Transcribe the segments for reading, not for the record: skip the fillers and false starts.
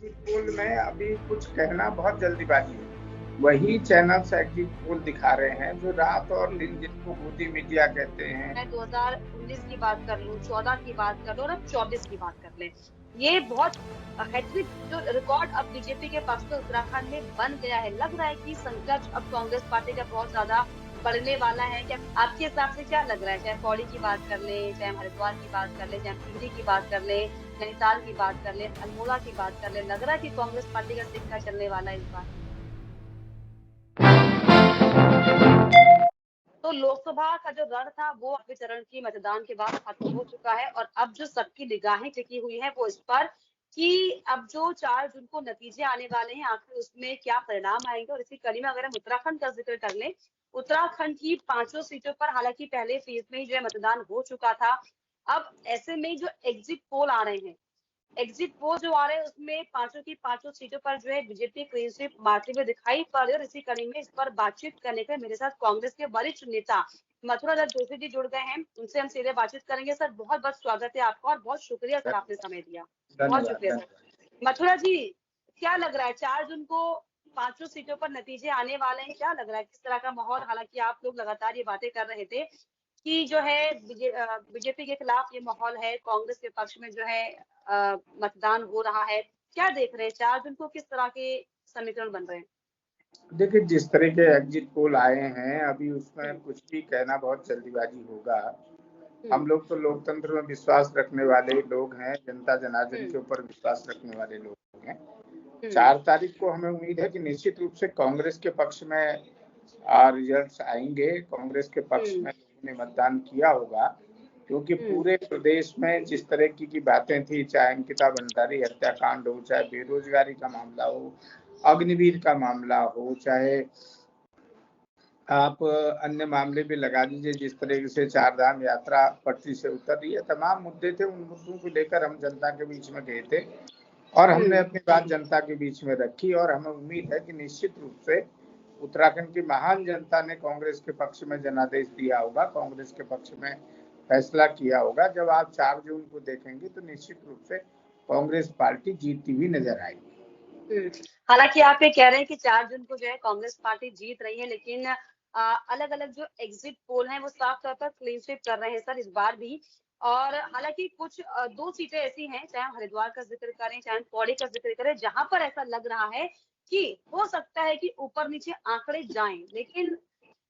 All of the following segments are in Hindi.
एग्जिट पोल में अभी कुछ कहना बहुत जल्दीबाजी है। वही चैनल्स एग्जिट पोल दिखा रहे हैं जो रात और दिन, जिसको गोदी मीडिया कहते हैं। मैं 2019 की बात कर लूं, 14 की बात कर लूं और अब 24 की बात कर लें, ये बहुत हैट्रिक जो रिकॉर्ड अब बीजेपी के पक्ष में उत्तराखंड में बन गया है। लग रहा है कि संकट अब कांग्रेस पार्टी का बहुत ज्यादा बढ़ने वाला है। क्या आपके हिसाब से क्या लग रहा है? चाहे पौड़ी की बात कर ले, चाहे हम हरिद्वार की बात कर ले, चाहे हम टिहरी की बात कर ले, नैनीताल की बात कर ले, अल्मोड़ा की बात कर ले, लग रहा है कि कांग्रेस पार्टी का सिक्का चलने वाला है इस बार? तो लोकसभा का जो रण था वो अगले चरण की मतदान के बाद खत्म हो चुका है और अब जो सबकी निगाहें टिकी हुई है वो इस पर कि अब जो 4 जून को नतीजे आने वाले हैं, आखिर उसमें क्या परिणाम आएंगे। और इसी कड़ी में अगर हम उत्तराखंड का जिक्र कर लें, उत्तराखंड की 5 सीटों पर हालांकि पहले फेज में ही जो है मतदान हो चुका था। अब ऐसे में जो एग्जिट पोल आ रहे हैं, एग्जिट पोल जो आ रहे हैं उसमें पांचों की पांचों सीटों पर जो है बीजेपी क्लीन स्वीप मारते हुए दिखाई पड़ रही है। और इसी कड़ी में इस पर बातचीत करने के मेरे साथ कांग्रेस के वरिष्ठ नेता मथुरा दत्त जोशी जी जुड़ गए हैं। उनसे हम सीधे बातचीत करेंगे। सर, बहुत बहुत स्वागत है आपका और बहुत शुक्रिया सर, आपने समय दिया। बहुत धन्यवाद, शुक्रिया सर। धन्यवाद। मथुरा जी, क्या लग रहा है 4 जून को 5 सीटों पर नतीजे आने वाले हैं, क्या लग रहा है, किस तरह का माहौल? हालांकि आप लोग लगातार ये बातें कर रहे थे कि जो है बीजेपी के खिलाफ ये माहौल है, कांग्रेस के पक्ष में जो है मतदान हो रहा है। क्या देख रहे हैं 4 जून को, किस तरह के समीकरण बन रहे हैं? देखिए, जिस तरह के एग्जिट पोल आए हैं अभी उसमें कुछ भी कहना बहुत जल्दीबाजी होगा। हम लोग तो लोकतंत्र में विश्वास रखने वाले लोग हैं, जनता जनार्दन के ऊपर विश्वास रखने वाले लोग हैं। 4 तारीख को हमें उम्मीद है कि निश्चित रूप से कांग्रेस के पक्ष में रिजल्ट्स आएंगे। कांग्रेस के पक्ष में लोगों ने मतदान किया होगा, क्योंकि पूरे प्रदेश में जिस तरह की बातें थी, चाहे अंकिता भंडारी हत्याकांड हो, चाहे बेरोजगारी का मामला हो, अग्निवीर का मामला हो, चाहे आप अन्य मामले भी लगा दीजिए, जिस तरह से चारधाम यात्रा पटरी से उतर रही है, तमाम मुद्दे थे। उन मुद्दों को लेकर हम जनता के बीच में गए थे और हमने अपनी बात जनता के बीच में रखी और हमें उम्मीद है कि निश्चित रूप से उत्तराखंड की महान जनता ने कांग्रेस के पक्ष में जनादेश दिया होगा, कांग्रेस के पक्ष में फैसला किया होगा। जब आप 4 जून को देखेंगे तो निश्चित रूप से कांग्रेस पार्टी जीतती हुई नजर आएगी। हालांकि आप ये कह रहे हैं कि 4 जून को जो है कांग्रेस पार्टी जीत रही है, लेकिन अलग अलग जो एग्जिट पोल हैं वो साफ तौर पर क्लीन स्वीप कर रहे हैं सर इस बार भी। और हालांकि कुछ 2 सीटें ऐसी हैं, चाहे हम हरिद्वार का जिक्र करें, चाहे हम पौड़ी का जिक्र करें, जहां पर ऐसा लग रहा है कि हो सकता है कि ऊपर नीचे आंकड़े जाएं। लेकिन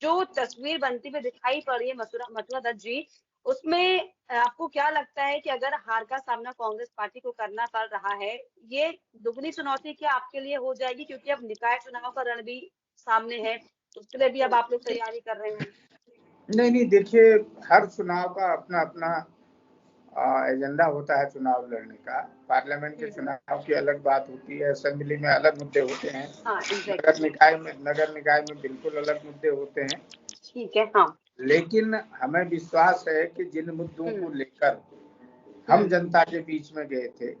जो तस्वीर बनती हुई दिखाई पड़ रही है मथुरा दत्त जी, उसमें आपको क्या लगता है कि अगर हार का सामना कांग्रेस पार्टी को करना पड़ रहा है, ये दुगनी चुनौती क्या आपके लिए हो जाएगी? क्योंकि अब निकाय चुनाव का रण भी सामने है, उसके लिए भी अब आप लोग तैयारी कर रहे हैं। नहीं, देखिए, हर चुनाव का अपना अपना एजेंडा होता है चुनाव लड़ने का। पार्लियामेंट के चुनाव की अलग बात होती है, असेंबली में अलग मुद्दे होते हैं, नगर निकाय में बिल्कुल अलग मुद्दे होते हैं। ठीक है, हाँ। लेकिन हमें विश्वास है कि जिन मुद्दों को लेकर हम जनता के बीच में गए थे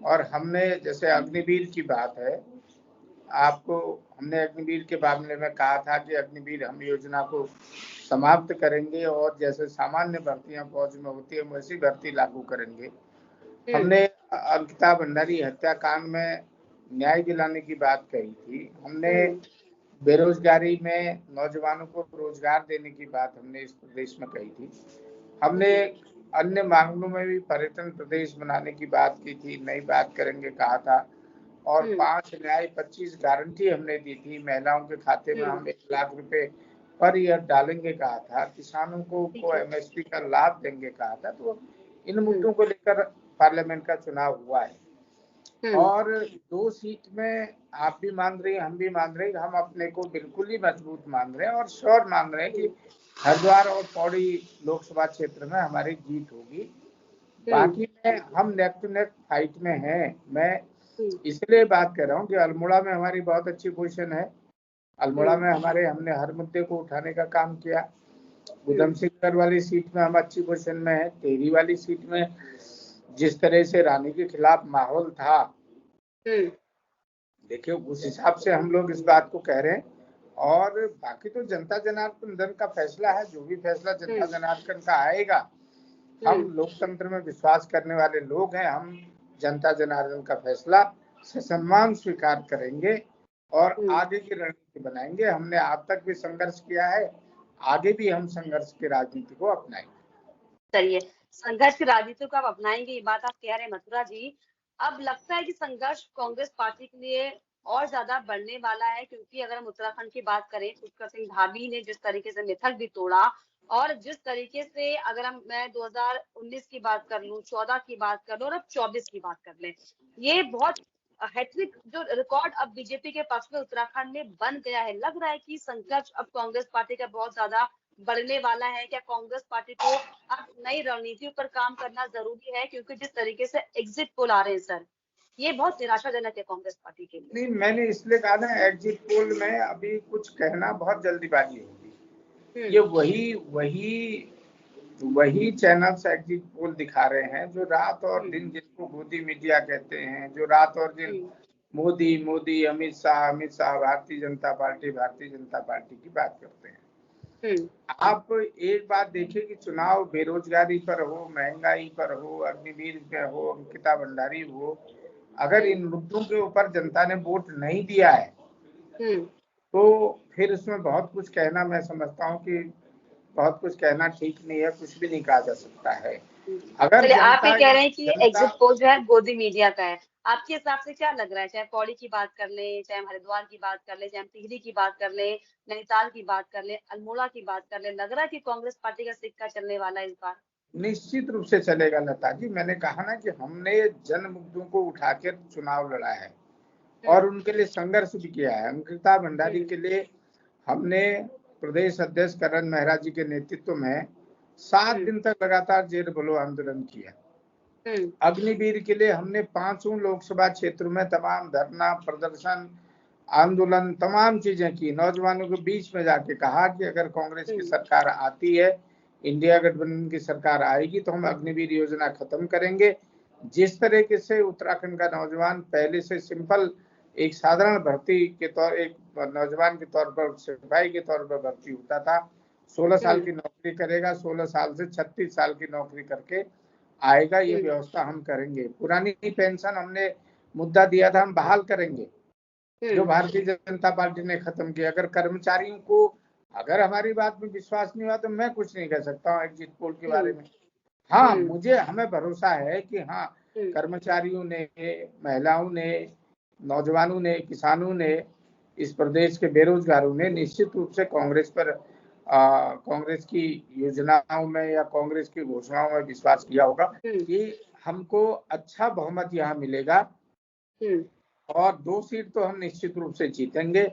और हमने, जैसे अग्निवीर की बात है, आपको हमने अग्निवीर के मामले में कहा था कि अग्निवीर हम योजना को समाप्त करेंगे और जैसे सामान्य भर्तियां फौज में होती है वैसी भर्ती लागू करेंगे। हमने अंकिता भंडारी हत्याकांड में न्याय दिलाने की बात कही थी। हमने बेरोजगारी में नौजवानों को रोजगार देने की बात हमने इस प्रदेश में कही थी। हमने अन्य मामलों में भी पर्यटन प्रदेश बनाने की बात की थी, नई बात करेंगे कहा था। और 5 न्याय 25 गारंटी हमने दी थी। महिलाओं के खाते में हम 1 लाख रुपए पर ईयर डालेंगे कहा था। किसानों को एमएसपी का लाभ देंगे कहा था। तो इन मुद्दों को लेकर पार्लियामेंट का चुनाव हुआ है और 2 सीट में आप भी मान रहे हैं, हम भी मान रहे हैं, हम अपने को बिल्कुल ही मजबूत मान रहे हैं और श्योर मान रहे हैं कि हरिद्वार और पौड़ी लोकसभा क्षेत्र में हमारी जीत होगी। बाकी में हम नेक टू नेक फाइट में हैं। मैं इसलिए बात कर रहा हूँ कि अल्मोड़ा में हमारी बहुत अच्छी पोजीशन है। अल्मोड़ा में हमने हर मुद्दे को उठाने का काम किया। उधम सिंह वाली सीट में हम अच्छी पोजीशन में है। टिहरी वाली सीट में जिस तरह से रानी के खिलाफ माहौल था, देखिए उस हिसाब से हम लोग इस बात को कह रहे हैं। और बाकी तो जनता जनार्दन का फैसला है। जो भी फैसला जनता जनार्दन का आएगा, हम लोकतंत्र में विश्वास करने वाले लोग हैं, हम जनता जनार्दन का फैसला सम्मान स्वीकार करेंगे और हम्म। आगे की रणनीति बनाएंगे। हमने आज तक भी संघर्ष किया है, आगे भी हम संघर्ष की राजनीति को अपनाएंगे। चलिए, संघर्ष की राजनीति को आप अपनाएंगे, ये बात आप कह रहे हैं मथुरा जी। अब लगता है कि संघर्ष कांग्रेस पार्टी के लिए और ज्यादा बढ़ने वाला है, क्योंकि अगर हम उत्तराखंड की बात करें, पुष्कर सिंह धामी ने जिस तरीके से मिथक भी तोड़ा, और जिस तरीके से अगर मैं 2019 की बात कर लूं, 14 की बात कर लूं और अब 24 की बात कर लें, ये बहुत हैट्रिक जो रिकॉर्ड अब बीजेपी के पक्ष में उत्तराखंड में बन गया है। लग रहा है कि संघर्ष अब कांग्रेस पार्टी का बहुत ज्यादा बढ़ने वाला है। क्या कांग्रेस पार्टी को अब नई रणनीतियों पर काम करना जरूरी है, क्योंकि जिस तरीके से एग्जिट पोल आ रहे हैं सर, ये बहुत निराशाजनक है कांग्रेस पार्टी के लिए। नहीं, मैंने इसलिए कहा ना, एग्जिट पोल में अभी कुछ कहना बहुत जल्दीबाजी होगी। ये वही चैनल्स एग्जिट पोल दिखा रहे हैं जो रात और दिन, जिसको मोदी मीडिया कहते हैं, जो रात और दिन मोदी मोदी, अमित शाह भारतीय जनता पार्टी की बात करते हैं। आप एक बात देखिए कि चुनाव बेरोजगारी पर हो, महंगाई पर हो, अग्निवीर पे हो, अंकिता भंडारी हो, अगर इन मुद्दों के ऊपर जनता ने वोट नहीं दिया है तो फिर इसमें बहुत कुछ कहना, मैं समझता हूँ कि बहुत कुछ कहना ठीक नहीं है, कुछ भी नहीं कहा जा सकता है। अगर आप ये कह रहे हैं कि ये एग्जिट पोल जो है गोदी मीडिया का है, आपके हिसाब से क्या लग रहा है? चाहे पौड़ी की बात कर ले, चाहे हरिद्वार की बात कर ले, चाहे टिहरी की बात कर ले, नैनीताल की बात कर ले, अल्मोड़ा की बात कर ले, लग रहा है कि कांग्रेस पार्टी का सिक्का चलने वाला है इस बार? निश्चित रूप से चलेगा लता जी। मैंने कहा ना कि हमने जन मुद्दों को उठाकर चुनाव लड़ा है और उनके लिए संघर्ष भी किया है। अंकिता भंडारी के लिए हमने प्रदेश अध्यक्ष करण मेहरा जी के नेतृत्व में 7 दिन तक लगातार जेल भरो आंदोलन किया। अग्निवीर के लिए हमने 5 लोकसभा क्षेत्रों में तमाम धरना, प्रदर्शन, आंदोलन, तमाम चीजें की। नौजवानों के बीच में जाके कहा कि अगर कांग्रेस की सरकार आती है, इंडिया गठबंधन की सरकार आएगी तो हम अग्निवीर योजना खत्म करेंगे। जिस तरीके से उत्तराखंड का नौजवान पहले से सिंपल एक साधारण भर्ती के तौर, एक नौजवान के तौर पर सिपाही के तौर पर भर्ती होता था, 16 साल की नौकरी करेगा, 16 साल से 36 साल की नौकरी करके आएगा, ये व्यवस्था हम करेंगे। पुरानी पेंशन हमने मुद्दा दिया था, हम बहाल करेंगे, जो भारतीय जनता पार्टी ने खत्म किया। अगर कर्मचारियों को, अगर हमारी बात में विश्वास नहीं हुआ तो मैं कुछ नहीं कह सकता हूँ एग्जिट पोल के बारे में। हाँ, हमें भरोसा है कि हाँ, कर्मचारियों ने, महिलाओं ने, नौजवानों ने, किसानों ने, इस प्रदेश के बेरोजगारों ने निश्चित रूप से कांग्रेस पर, कांग्रेस की योजनाओं में या कांग्रेस की घोषणाओं में विश्वास किया होगा कि हमको अच्छा बहुमत यहाँ मिलेगा और 2 सीट तो हम निश्चित रूप से जीतेंगे।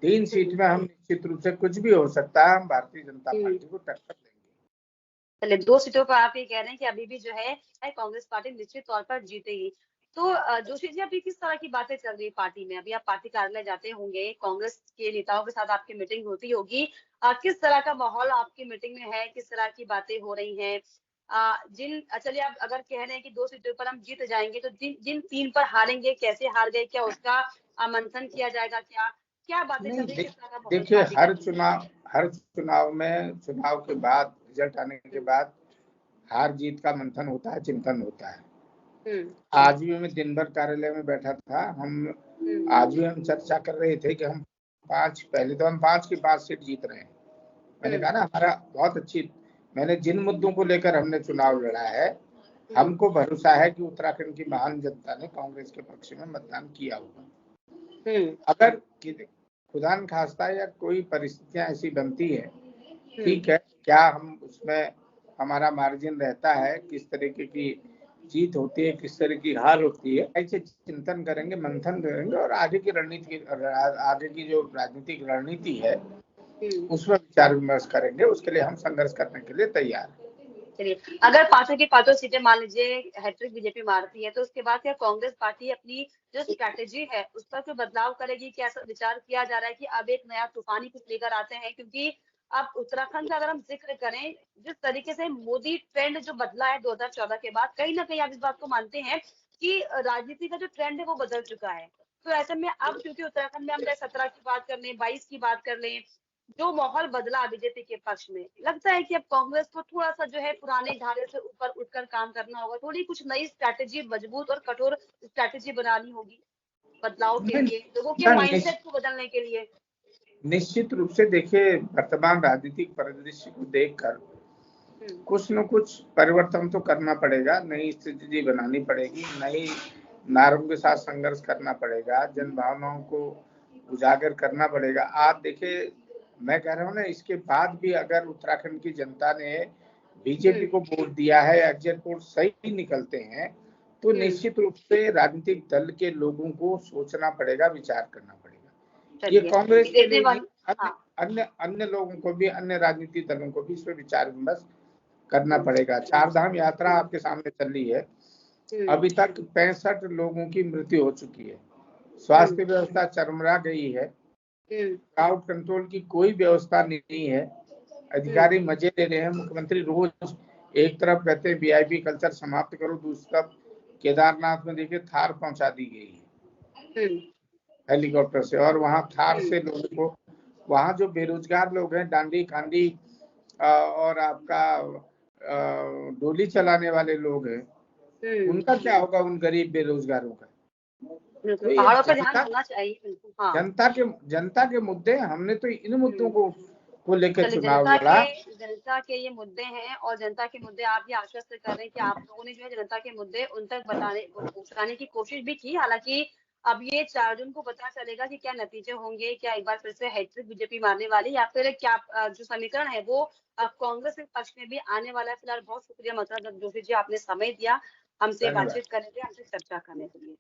3 सीट में हम निश्चित रूप से, कुछ भी हो सकता है, हम भारतीय जनता पार्टी को टक्कर देंगे। चलिए, 2 सीटों पर आप ये कह रहे हैं कि अभी भी जो है कांग्रेस पार्टी निश्चित तौर पर जीतेगी। तो जोशी जी, अभी किस तरह की बातें चल रही है पार्टी में? अभी आप पार्टी कार्यालय जाते होंगे, कांग्रेस के नेताओं के साथ आपकी मीटिंग होती होगी। किस तरह का माहौल आपकी मीटिंग में है? किस तरह की बातें हो रही हैं? चलिए, आप अगर कह रहे हैं कि 2 सीटों पर हम जीत जाएंगे, तो जिन 3 पर हारेंगे, कैसे हार गए, क्या उसका मंथन किया जाएगा? क्या बातें चल रही है? किस तरह का माहौल देखिए, पार्टी का? हर चुनाव में, चुनाव के बाद, रिजल्ट आने के बाद हार जीत का मंथन होता है, चिंतन होता है। आज भी मैं दिन भर कार्यालय में बैठा था। आज भी हम चर्चा कर रहे थे कि हम 5 की 5 सीट जीत रहे हैं। मैंने कहा ना, हमारा बहुत अच्छी, मैंने जिन मुद्दों को लेकर हमने चुनाव लड़ा है, हमको भरोसा है कि उत्तराखंड की महान जनता ने कांग्रेस के पक्ष में मतदान किया होगा। अगर खुदा न खास्ता या कोई परिस्थितियां ऐसी बनती है, ठीक है, क्या हम उसमें, हमारा मार्जिन रहता है, किस तरीके की जीत होती है, किस तरह की हार होती है, ऐसे चिंतन करेंगे, मंथन करेंगे और आगे की जो राजनीतिक रणनीति है उसमें विचार विमर्श करेंगे। उसके लिए हम संघर्ष करने के लिए तैयार हैं। चलिए, अगर 5 की 5 सीटें मान लीजिए हैट्रिक बीजेपी मारती है, तो उसके बाद क्या कांग्रेस पार्टी अपनी जो स्ट्रैटेजी है उस पर कोई बदलाव करेगी? क्या ऐसा विचार किया जा रहा है कि अब एक नया तूफानी कुछ लेकर आते हैं? क्योंकि अब उत्तराखंड का अगर हम जिक्र करें, जिस तरीके से मोदी ट्रेंड जो बदला है 2014 के बाद, कहीं ना कहीं आप इस बात को मानते हैं कि राजनीति का जो ट्रेंड है वो बदल चुका है। तो ऐसे में अब, क्योंकि उत्तराखंड में हम 17 की बात कर लें, 22 की बात कर लें, जो माहौल बदला बीजेपी के पक्ष में, लगता है कि अब कांग्रेस को थोड़ा सा जो है पुराने ढाले से ऊपर उठकर काम करना होगा, थोड़ी कुछ नई स्ट्रैटेजी, मजबूत और कठोर स्ट्रैटेजी बनानी होगी। बदलाव के नहीं, लिए, लोगों के ना, माइंडसेट को बदलने के लिए? निश्चित रूप से देखिए, वर्तमान राजनीतिक परिदृश्य को देखकर कुछ न कुछ परिवर्तन तो करना पड़ेगा, नई स्थिति बनानी पड़ेगी, नई नारों के साथ संघर्ष करना पड़ेगा, जन भावनाओं को उजागर करना पड़ेगा। आप देखिए, मैं कह रहा हूँ ना, इसके बाद भी अगर उत्तराखंड की जनता ने बीजेपी को वोट दिया है, एग्जिट पोल सही निकलते हैं, तो निश्चित रूप से राजनीतिक दल के लोगों को सोचना पड़ेगा, विचार करना पड़ेगा। ये कांग्रेस के लिए नहीं, अन्य अन्य लोगों को भी, अन्य राजनीतिक दलों को भी इस पर विचार विमर्श करना पड़ेगा। चार धाम यात्रा आपके सामने चल रही है, अभी तक 65 लोगों की मृत्यु हो चुकी है, स्वास्थ्य व्यवस्था चरमरा गई है, क्राउड कंट्रोल की कोई व्यवस्था नहीं है, अधिकारी मजे ले रहे हैं। मुख्यमंत्री रोज एक तरफ कहते हैं वीआईपी कल्चर समाप्त करो, दूसरी तरफ केदारनाथ में देखिए थार पहुंचा दी गई है हेलीकॉप्टर से, और वहां थार से लोगों को, वहां जो बेरोजगार लोग हैं, डांडी कांडी और आपका डोली चलाने वाले लोग हैं, उनका क्या होगा, उन गरीब बेरोजगारों का? तो ये पहाड़ों पर ध्यान होना चाहिए। हाँ। जनता के मुद्दे, हमने तो इन मुद्दों को लेकर चुनाव लड़ा। जनता के ये मुद्दे हैं, और जनता के मुद्दे आप ये आश्वस्त कर रहे हैं कि आप लोगों ने जो है जनता के मुद्दे उन तक पहुंचाने की कोशिश भी की। हालांकि अब ये 4 जून को पता चलेगा कि क्या नतीजे होंगे, क्या एक बार फिर से हैट्रिक बीजेपी मारने वाली, या फिर क्या जो समीकरण है वो कांग्रेस के पक्ष में भी आने वाला है। फिलहाल बहुत शुक्रिया मथुरा जोशी जी, आपने समय दिया हमसे बातचीत करने के लिए, हमसे चर्चा करने के लिए।